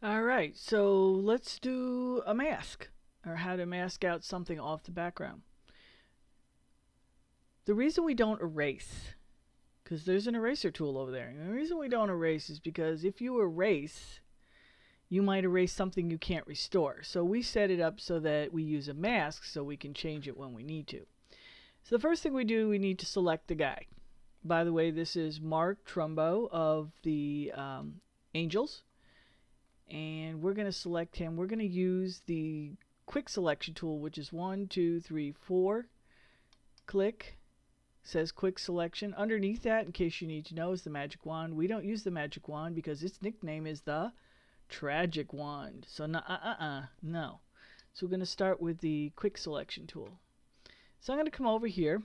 All right, so let's do a mask, or how to mask out something off the background. The reason we don't erase, because there's an eraser tool over there. And the reason we don't erase is because if you erase, you might erase something you can't restore. So we set it up so that we use a mask so we can change it when we need to. So the first thing we do, we need to select the guy. By the way, this is Mark Trumbo of the Angels. And we're going to select him. We're going to use the quick selection tool, which is 1, 2, 3, 4. Click. Says quick selection. Underneath that, in case you need to know, is the magic wand. We don't use the magic wand because its nickname is the tragic wand. So no. So we're going to start with the quick selection tool. So I'm going to come over here,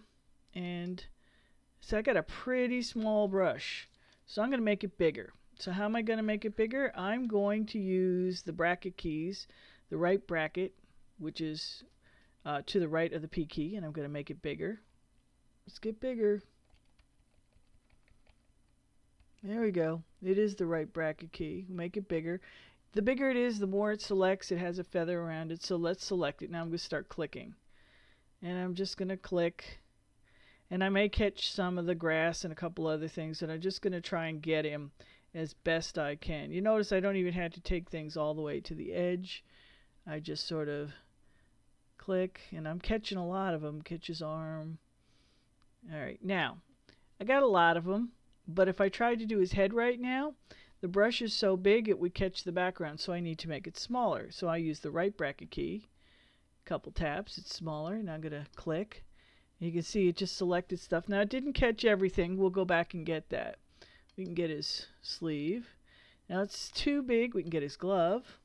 and so I got a pretty small brush. So I'm going to make it bigger. So how am I going to make it bigger? I'm going to use the bracket keys, the right bracket, which is to the right of the P key, and I'm going to make it bigger. Let's get bigger. There we go. It is the right bracket key. Make it bigger. The bigger it is, the more it selects. It has a feather around it, so let's select it. Now I'm going to start clicking. And I'm just going to click. And I may catch some of the grass and a couple other things, and I'm just going to try and get him as best I can. You notice I don't even have to take things all the way to the edge. I just sort of click, and I'm catching a lot of them. Catch his arm. Alright, now, I got a lot of them, but if I tried to do his head right now, the brush is so big it would catch the background, so I need to make it smaller. So I use the right bracket key, couple taps, it's smaller, and I'm going to click. You can see it just selected stuff. Now it didn't catch everything. We'll go back and get that. We can get his sleeve. Now it's too big. We can get his glove.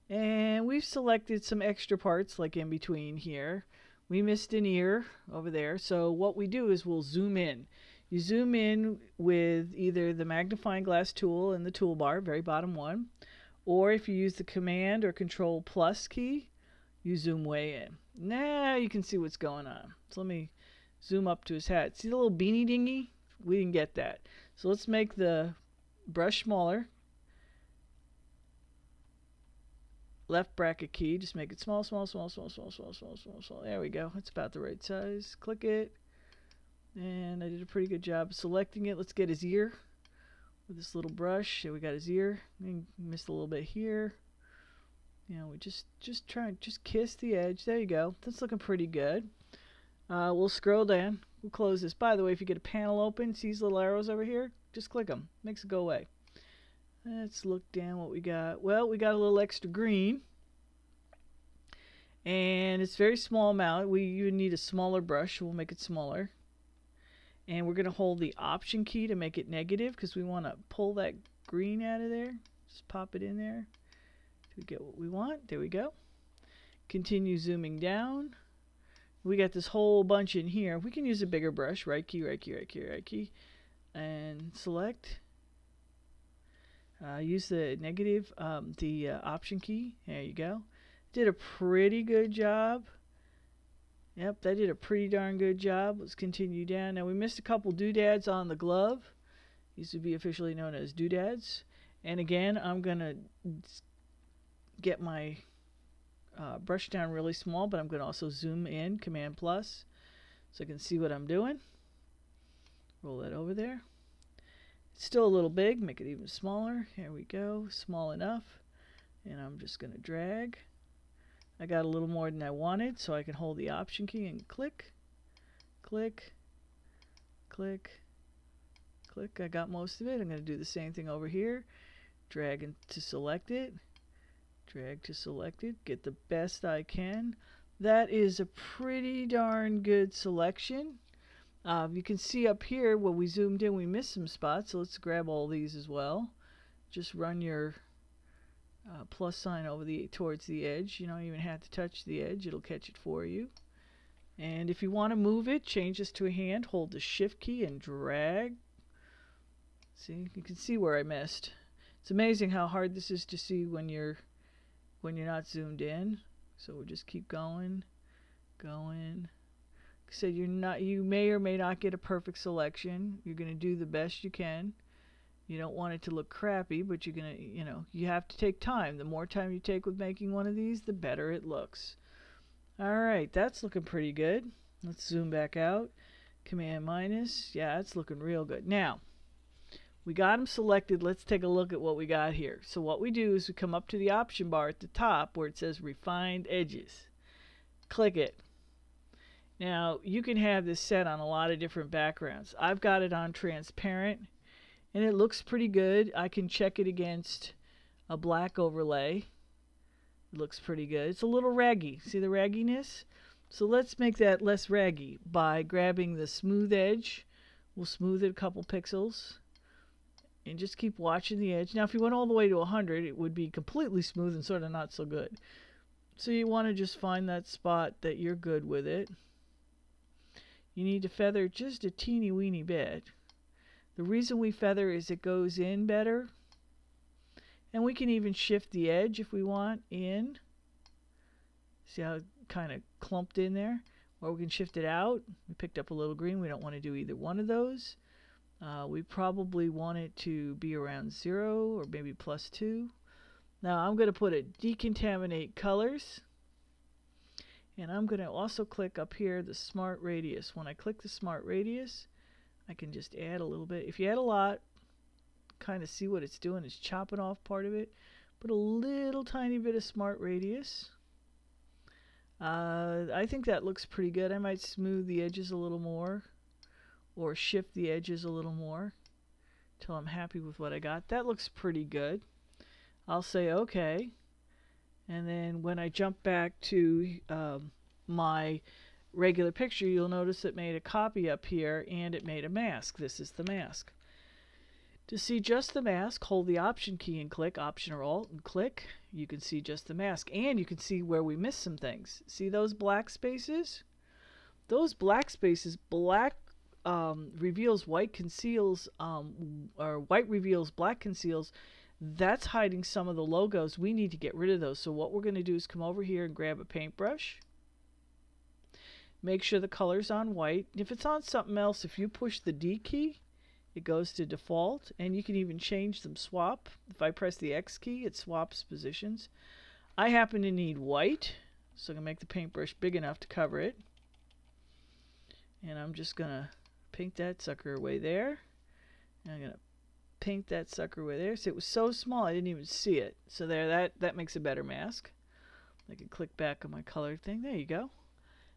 And we've selected some extra parts like in between here. We missed an ear over there. So what we do is we'll zoom in. You zoom in with either the magnifying glass tool in the toolbar, very bottom one, or if you use the Command or Control plus key, you zoom way in. Now you can see what's going on. So let me zoom up to his hat. See the little beanie dingy? We didn't get that. So let's make the brush smaller. Left bracket key, just make it small, small, small, small, small, small, small, small, small. There we go. It's about the right size. Click it. And I did a pretty good job selecting it. Let's get his ear with this little brush. Here we got his ear. Missed a little bit here. You know, we just kiss the edge. There you go. That's looking pretty good. We'll scroll down. We'll close this. By the way, if you get a panel open, see these little arrows over here? Just click them. Makes it go away. Let's look down what we got. Well, we got a little extra green. And it's very small amount. You need a smaller brush. We'll make it smaller. And we're going to hold the Option key to make it negative because we want to pull that green out of there. Just pop it in there. We get what we want. There we go. Continue zooming down. We got this whole bunch in here. We can use a bigger brush. Right key, right key, right key, right key. And select. Use the negative, Option key. There you go. Did a pretty good job. Yep, that did a pretty darn good job. Let's continue down. Now we missed a couple doodads on the glove. These would be officially known as doodads. And again, I'm going to get my brush down really small, but I'm going to also zoom in, Command plus, so I can see what I'm doing. Roll that over there. It's still a little big, make it even smaller. Here we go, small enough. And I'm just going to drag. I got a little more than I wanted, so I can hold the Option key and click, click, click, click. I got most of it. I'm going to do the same thing over here. Drag to select it. Drag to select it. Get the best I can. That is a pretty darn good selection. You can see up here when we zoomed in, we missed some spots. So let's grab all these as well. Just run your plus sign over towards the edge. You don't even have to touch the edge. It'll catch it for you. And if you want to move it, change this to a hand. Hold the Shift key and drag. See, you can see where I missed. It's amazing how hard this is to see when you're not zoomed in. So we'll just keep going, going. Like I said, you may or may not get a perfect selection. You're going to do the best you can. You don't want it to look crappy, but you're gonna, you know, you have to take time. The more time you take with making one of these, the better it looks. Alright, that's looking pretty good. Let's zoom back out. Command minus. Yeah, it's looking real good. Now, we got them selected. Let's take a look at what we got here. So what we do is we come up to the option bar at the top where it says Refined Edges. Click it. Now, you can have this set on a lot of different backgrounds. I've got it on transparent, and it looks pretty good. I can check it against a black overlay. It looks pretty good. It's a little raggy. See the ragginess? So let's make that less raggy by grabbing the smooth edge. We'll smooth it a couple pixels. And just keep watching the edge. Now, if you went all the way to 100, it would be completely smooth and sort of not so good. So you want to just find that spot that you're good with it. You need to feather just a teeny weeny bit. The reason we feather is it goes in better. And we can even shift the edge if we want in. See how it kind of clumped in there? Or we can shift it out. We picked up a little green. We don't want to do either one of those. We probably want it to be around 0 or maybe +2. Now I'm going to put a decontaminate colors. And I'm going to also click up here the smart radius. When I click the smart radius, I can just add a little bit. If you add a lot, kind of see what it's doing. It's chopping off part of it. Put a little tiny bit of smart radius. I think that looks pretty good. I might smooth the edges a little more or shift the edges a little more till I'm happy with what I got. That looks pretty good. I'll say OK. And then when I jump back to my regular picture, you'll notice it made a copy up here and it made a mask. This is the mask. To see just the mask, hold the Option key and click Option or Alt and click. You can see just the mask, and you can see where we missed some things. See those black spaces? Those black spaces, black reveals white conceals, or white reveals black conceals. That's hiding some of the logos. We need to get rid of those. So what we're going to do is come over here and grab a paintbrush. Make sure the color's on white. If it's on something else, if you push the D key, it goes to default, and you can even change them swap. If I press the X key, it swaps positions. I happen to need white, so I'm going to make the paintbrush big enough to cover it. And I'm just going to paint that sucker away there. And I'm going to paint that sucker away there. So it was so small I didn't even see it. So there, that makes a better mask. I can click back on my color thing. There you go.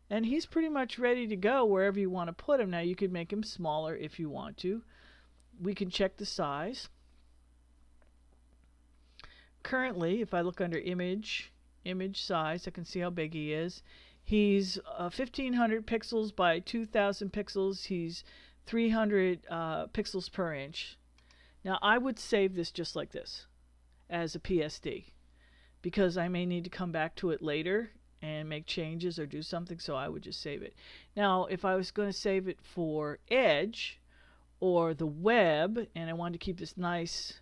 And he's pretty much ready to go wherever you want to put him. Now you could make him smaller if you want to. We can check the size. Currently, if I look under image size, I can see how big he is. He's 1500 pixels by 2000 pixels. He's 300 pixels per inch. Now I would save this just like this as a PSD because I may need to come back to it later and make changes or do something, so I would just save it. Now if I was going to save it for Edge or the web and I wanted to keep this nice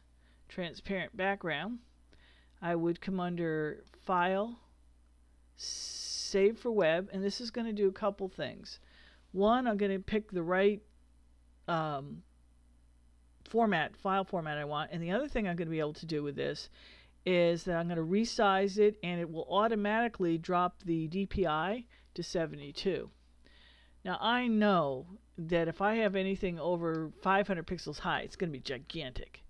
transparent background, I would come under File, Save for Web, and this is going to do a couple things. One, I'm going to pick the right file format I want, and the other thing I'm going to be able to do with this is that I'm going to resize it and it will automatically drop the DPI to 72. Now I know that if I have anything over 500 pixels high, it's going to be gigantic.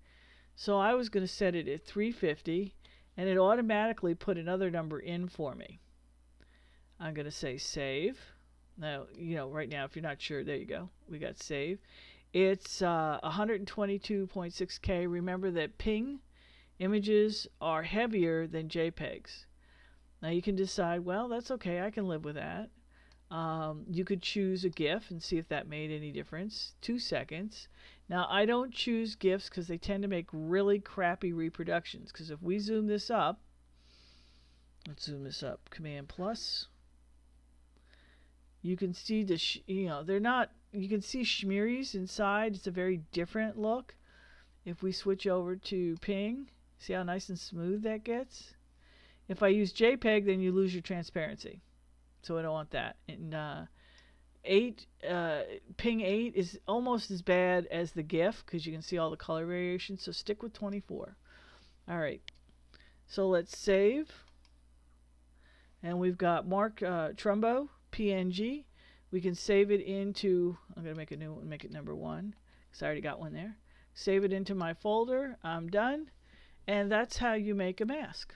So I was going to set it at 350 and it automatically put another number in for me. I'm going to say save. Now, you know, right now if you're not sure, there you go. We got save. It's 122.6K. Remember that PNG images are heavier than JPEGs. Now you can decide, well, that's okay, I can live with that. You could choose a GIF and see if that made any difference. 2 seconds. Now I don't choose GIFs because they tend to make really crappy reproductions. Because if we zoom this up, let's zoom this up, Command plus, you can see the, they're not, you can see shmearies inside. It's a very different look. If we switch over to PNG, see how nice and smooth that gets? If I use JPEG, then you lose your transparency. So I don't want that. And ping 8 is almost as bad as the GIF because you can see all the color variations. So stick with 24. All right. So let's save. And we've got Mark Trumbo PNG. We can save it into, I'm going to make a new one, make it number 1 because I already got one there. Save it into my folder. I'm done. And that's how you make a mask.